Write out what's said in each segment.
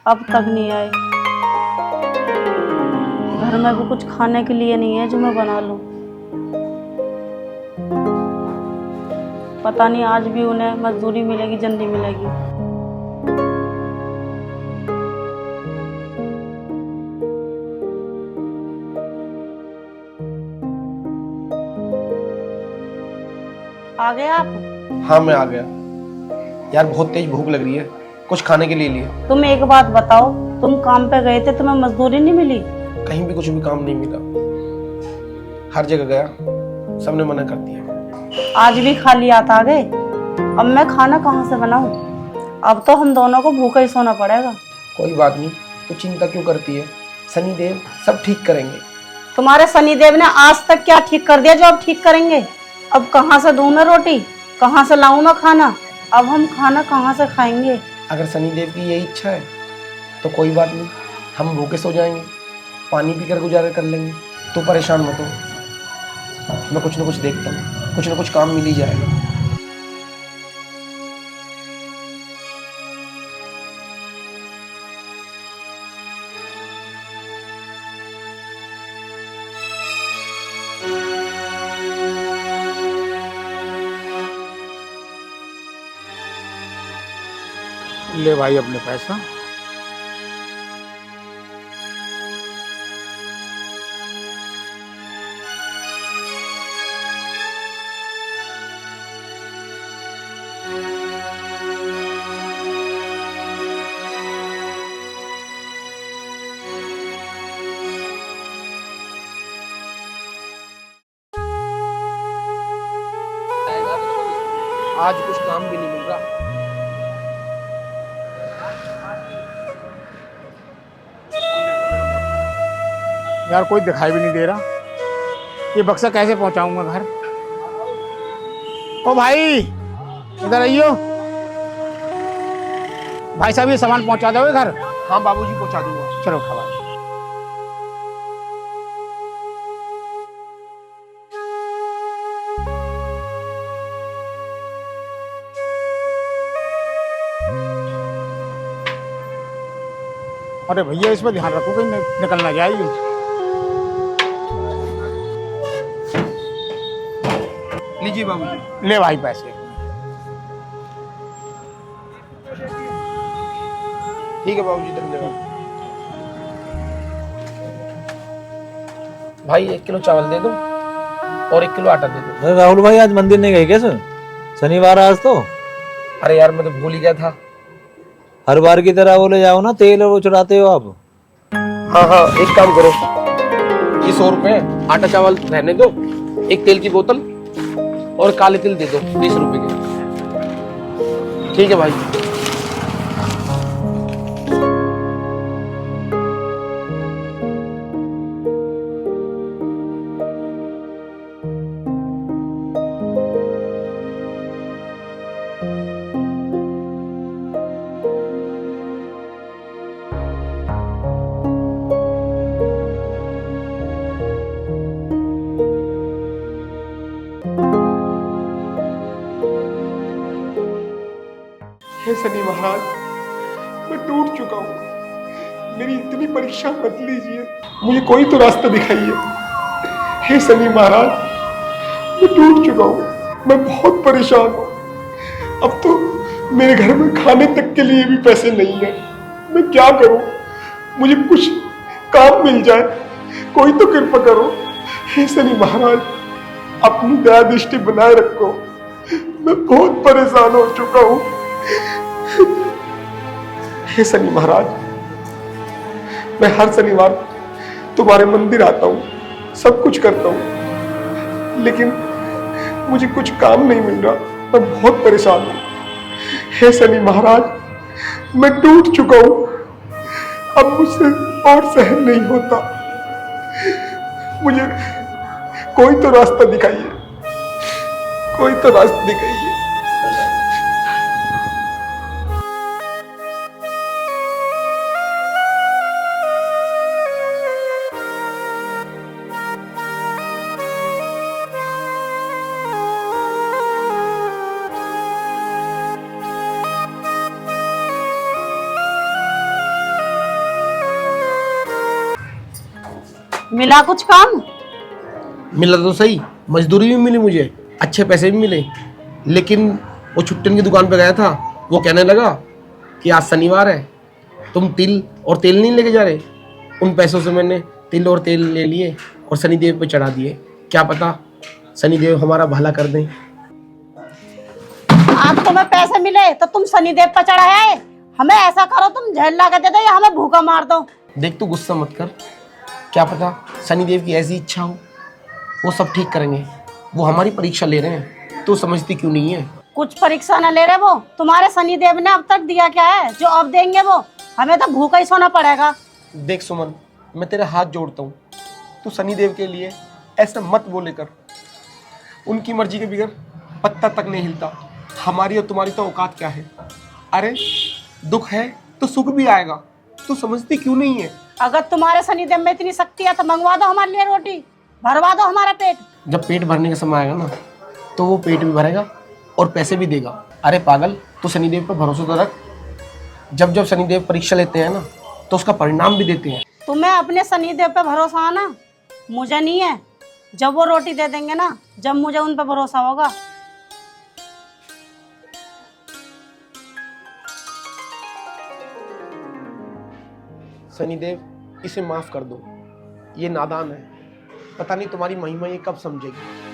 अब तक नहीं आए। घर में भी कुछ खाने के लिए नहीं है जो मैं बना लूं। पता नहीं आज भी उन्हें मजदूरी मिलेगी जल्दी मिलेगी। आ गए आप? हाँ मैं आ गया यार, बहुत तेज भूख लग रही है, कुछ खाने के लिए लिए। तुम एक बात बताओ, तुम काम पे गए थे, तुम्हें मजदूरी नहीं मिली? कहीं भी कुछ भी काम नहीं मिला, हर जगह गया, सबने मना कर दिया। आज भी खाली हाथ आ गए। अब मैं खाना कहाँ से बनाऊं? अब तो हम दोनों को भूखा ही सोना पड़ेगा। कोई बात नहीं, तो चिंता क्यों करती है, शनिदेव सब ठीक करेंगे। तुम्हारे शनिदेव ने आज तक क्या ठीक कर दिया जो अब ठीक करेंगे? अब कहाँ से दूं मैं रोटी, कहाँ से लाऊं मैं खाना? अब हम खाना कहाँ से खाएंगे? अगर शनिदेव की यही इच्छा है तो कोई बात नहीं, हम भूखे सो जाएंगे, पानी पीकर गुजारा कर लेंगे। तो परेशान मत हो, मैं कुछ ना कुछ देखता हूँ, कुछ ना कुछ काम मिल ही जाएगा। ले भाई अपने पैसा। आज कुछ काम भी नहीं मिल रहा। यार कोई दिखाई भी नहीं दे रहा, ये बक्सा कैसे पहुंचाऊंगा घर? ओ भाई इधर आइयो, भाई साहब ये सामान पहुंचा दोगे घर? हाँ बाबूजी पहुंचा दूंगा। चलो उठा भाई। अरे भैया इस पर ध्यान रखो कहीं निकल ना जाए यूं। लीजिए बाबूजी। ले भाई पैसे। ठीक है बाबूजी, धन्यवाद। भाई 1 किलो चावल दे दो और 1 किलो आटा दे दो। अरे राहुल भाई आज मंदिर नहीं गए क्या सर? शनिवार आज तो। अरे यार मैं तो भूल ही गया था। हर बार की तरह बोले जाओ ना, तेल और वो चढ़ाते हो आप। हाँ हाँ, एक काम करो, ये 100 रुपए आटा चावल रहने दो, एक तेल की बोतल और काले तिल दे दो 20 रुपए के। ठीक है भाई। हे शनि महाराज, मैं टूट चुका हूँ, मेरी इतनी परीक्षा मत लीजिए, मुझे कोई तो रास्ता दिखाइए। हे शनि महाराज, मैं टूट चुका हूँ, मैं बहुत परेशान हूँ। अब तो मेरे घर में खाने तक के लिए भी पैसे नहीं है, मैं क्या करूँ? मुझे कुछ काम मिल जाए, कोई तो कृपा करो। हे शनि महाराज, अपनी दया दृष्टि बनाए रखो, मैं बहुत परेशान हो चुका हूँ। हे शनि महाराज, मैं हर शनिवार तुम्हारे मंदिर आता हूँ, सब कुछ करता हूँ, लेकिन मुझे कुछ काम नहीं मिल रहा, मैं बहुत परेशान हूँ। हे शनि महाराज, मैं टूट चुका हूँ, अब मुझसे और सहन नहीं होता, मुझे कोई तो रास्ता दिखाइए, कोई तो रास्ता दिखाइए। मिला कुछ काम? मिला तो सही, मजदूरी भी मिली मुझे, अच्छे पैसे भी मिले, लेकिन वो छुट्टन की दुकान पे गया था, वो कहने लगा कि आज शनिवार है, तुम तिल और तेल नहीं लेके जा रहे। उन पैसों से मैंने तिल और तेल ले लिए और शनिदेव पे चढ़ा दिए। क्या पता शनिदेव हमारा भला कर दें। आज तुम्हें पैसे मिले तो तुम शनिदेव पर चढ़ाया है, हमें ऐसा करो तुम झेल ला के दे दो या हमें भूखा मार दो। देख तू गुस्सा मत कर, क्या पता शनिदेव की ऐसी इच्छा हो, वो सब ठीक करेंगे। वो हमारी परीक्षा ले रहे हैं, तू समझती क्यों नहीं है? कुछ परीक्षा न ले रहे, वो तुम्हारे शनिदेव ने अब तक दिया क्या है जो अब देंगे? वो हमें तो भूखा ही सोना पड़ेगा। देख सुमन, मैं तेरे हाथ जोड़ता हूँ, तू शनिदेव के लिए ऐसा मत बोले कर। उनकी मर्जी के बगैर पत्ता तक नहीं हिलता। हमारी और तुम्हारी तो औकात क्या है? अरे दुख है तो सुख भी आएगा, तू समझती क्यों नहीं है? अगर तुम्हारे शनिदेव में इतनी शक्ति है तो मंगवा दो हमारे लिए रोटी, भरवा दो हमारा पेट। जब पेट भरने का समय आएगा ना, तो वो पेट भी भरेगा और पैसे भी देगा। अरे पागल, तू शनिदेव पर भरोसा तो रख। जब जब शनिदेव परीक्षा लेते हैं ना, तो उसका परिणाम भी देते हैं। तुम्हें अपने शनिदेव पे भरोसा है ना, मुझे नहीं है। जब वो रोटी दे देंगे ना, जब मुझे उन पे भरोसा होगा। शनिदेव इसे माफ कर दो, ये नादान है, पता नहीं तुम्हारी महिमा ये कब समझेगी।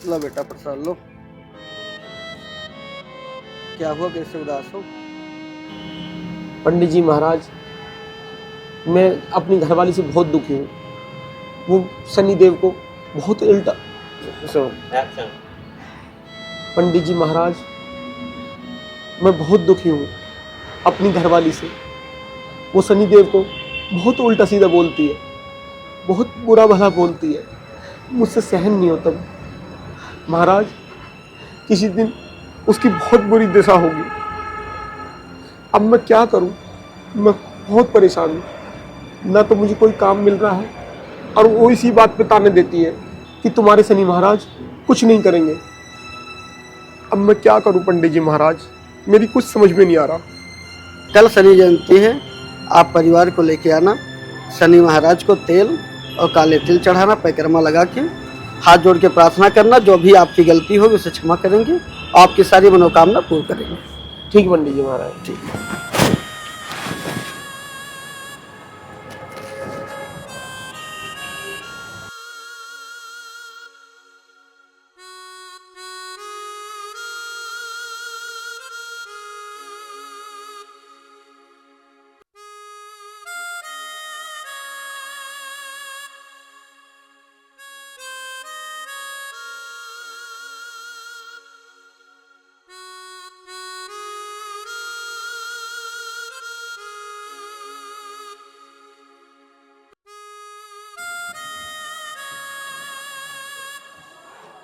लो बेटा प्रसाद लो। क्या हुआ, कैसे उदास हो? पंडित जी महाराज, मैं अपनी घरवाली से बहुत दुखी हूँ। वो शनिदेव को बहुत उल्टा। पंडित जी महाराज, मैं बहुत दुखी हूँ अपनी घरवाली से। वो शनिदेव को बहुत उल्टा सीधा बोलती है, बहुत बुरा भला बोलती है, मुझसे सहन नहीं होता। महाराज, किसी दिन उसकी बहुत बुरी दशा होगी। अब मैं क्या करूं? मैं बहुत परेशान हूं। ना तो मुझे कोई काम मिल रहा है और वो इसी बात पे ताने देती है कि तुम्हारे शनि महाराज कुछ नहीं करेंगे। अब मैं क्या करूं पंडित जी महाराज, मेरी कुछ समझ में नहीं आ रहा। कल शनि जयंती है, आप परिवार को लेके आना। शनि महाराज को तेल और काले तिल चढ़ाना, परिक्रमा लगा के हाथ जोड़ के प्रार्थना करना। जो भी आपकी गलती होगी उसे क्षमा करेंगे, आपकी सारी मनोकामना पूर्ण करेंगे। ठीक पंडित जी महाराज, ठीक।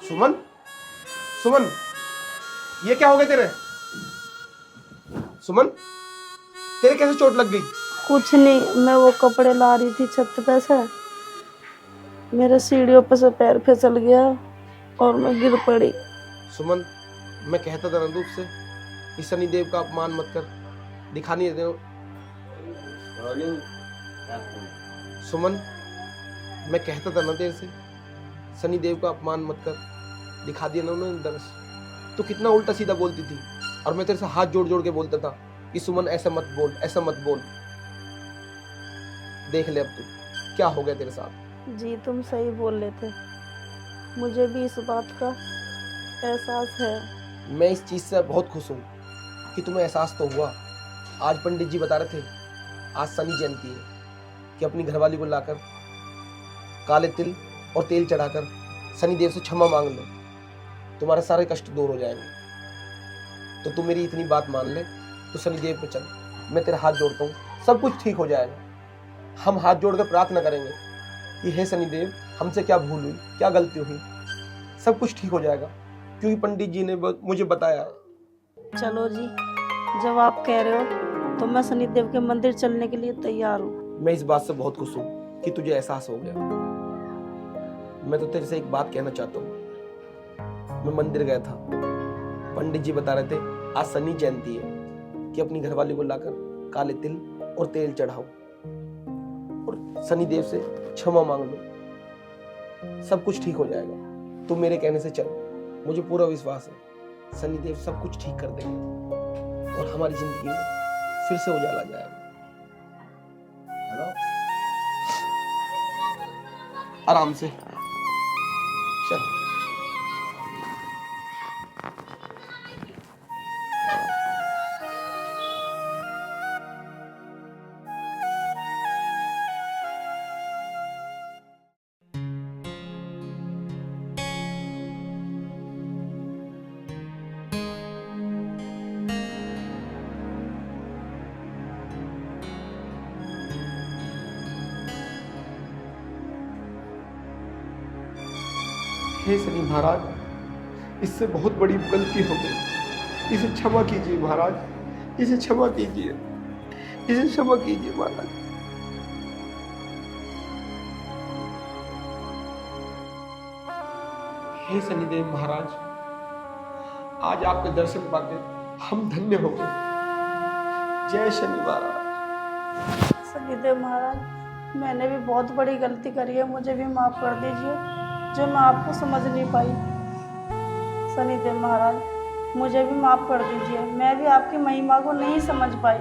सुमन, सुमन, ये क्या हो गया तेरे? सुमन, तेरे कैसे चोट लग गई? कुछ नहीं, मैं वो कपड़े ला रही थी छत पे से, मेरे सीढ़ियों पे से पैर फिसल गया और मैं गिर पड़ी। सुमन, मैं कहता था नंदू से कि शनिदेव का अपमान मत कर, दिखा नहीं देते हो। सुमन, मैं कहता था ना तेरे से, शनिदेव का अपमान मत कर, दिखा दिया ना उन्होंने दर्श। तो कितना उल्टा सीधा बोलती थी और मैं तेरे से हाथ जोड़ जोड़ के बोलता था कि सुमन ऐसा मत बोल, ऐसा मत बोल। देख ले अब तू क्या हो गया तेरे साथ। जी तुम सही बोल रहे थे, मुझे भी इस बात का एहसास है। मैं इस चीज से बहुत खुश हूँ कि तुम्हें एहसास तो हुआ। आज पंडित जी बता रहे थे आज शनि जयंती है कि अपनी घरवाली को लाकर काले तिल और तेल चढ़ाकर शनिदेव से क्षमा मांग लो तुम्हारे सारे कष्ट दूर हो जाएंगे। तो तू मेरी इतनी बात मान ले, तो शनिदेव पे चल, मैं तेरा हाथ जोड़ता हूँ, सब कुछ ठीक हो जाएगा। हम हाथ जोड़कर प्रार्थना करेंगे कि हे शनिदेव, हमसे क्या भूल हुई, क्या गलती हुई, सब कुछ ठीक हो जाएगा, क्योंकि पंडित जी ने मुझे बताया। चलो जी, जब आप कह रहे हो तो मैं शनिदेव के मंदिर चलने के लिए तैयार हूँ। मैं इस बात से बहुत खुश हूँ कि तुझे एहसास हो गया। मैं तो तेरे से एक बात कहना चाहता हूँ। मैं मंदिर गया था, पंडित जी बता रहे थे आज शनि जयंती है, कि अपनी घरवाली को लाकर काले तिल और तेल चढ़ाओ और शनिदेव से क्षमा मांग लो, सब कुछ ठीक हो जाएगा। तू मेरे कहने से चल, मुझे पूरा विश्वास है शनिदेव सब कुछ ठीक कर देंगे और हमारी जिंदगी में फिर से उजाला जाएगा। आराम से चल। हे शनि महाराज, इससे बहुत बड़ी गलती हो गई, इसे क्षमा कीजिए महाराज, इसे क्षमा कीजिए, इसे क्षमा कीजिए महाराज। हे शनिदेव महाराज, आज आपके दर्शन पाकर हम धन्य हो गए। जय शनि महाराज। शनिदेव महाराज, मैंने भी बहुत बड़ी गलती करी है, मुझे भी माफ़ कर दीजिए जो मैं आपको समझ नहीं पाई। शनिदेव महाराज, मुझे भी माफ़ कर दीजिए, मैं भी आपकी महिमा को नहीं समझ पाई,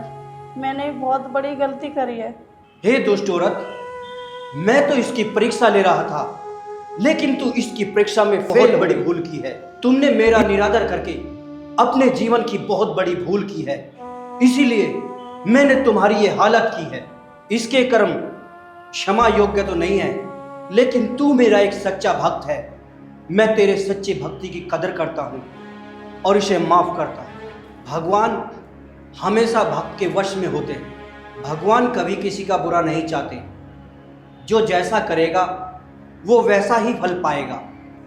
मैंने भी बहुत बड़ी गलती करी है। हे दुष्ट औरत, मैं तो इसकी परीक्षा ले रहा था, लेकिन तू इसकी परीक्षा में बहुत बड़ी भूल की है। तुमने मेरा निरादर करके अपने जीवन की बहुत बड़ी भूल की है, इसीलिए मैंने तुम्हारी ये हालत की है। इसके कर्म क्षमा योग्य तो नहीं है, लेकिन तू मेरा एक सच्चा भक्त है। मैं तेरे सच्ची भक्ति की कदर करता हूँ और इसे माफ करता हूँ। भगवान हमेशा भक्त के वश में होते हैं। भगवान कभी किसी का बुरा नहीं चाहते। जो जैसा करेगा वो वैसा ही फल पाएगा।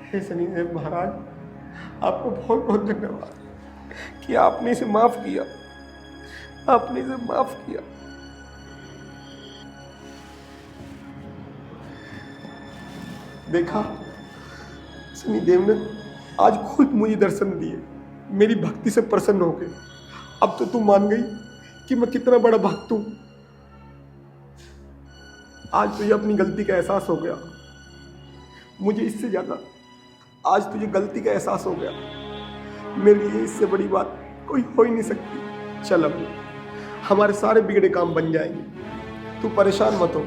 हे शनिदेव महाराज, आपको बहुत बहुत धन्यवाद कि आपने इसे माफ किया, आपने इसे माफ किया। देखा, शनिदेव ने आज खुद मुझे दर्शन दिए, मेरी भक्ति से प्रसन्न हो गए। अब तो तू मान गई कि मैं कितना बड़ा भक्त हूं। आज तुझे अपनी गलती का एहसास हो गया। मुझे इससे ज्यादा आज तुझे गलती का एहसास हो गया। मेरे लिए इससे बड़ी बात कोई हो ही नहीं सकती। चल अब हमारे सारे बिगड़े काम बन जाएंगे, तू परेशान मत हो।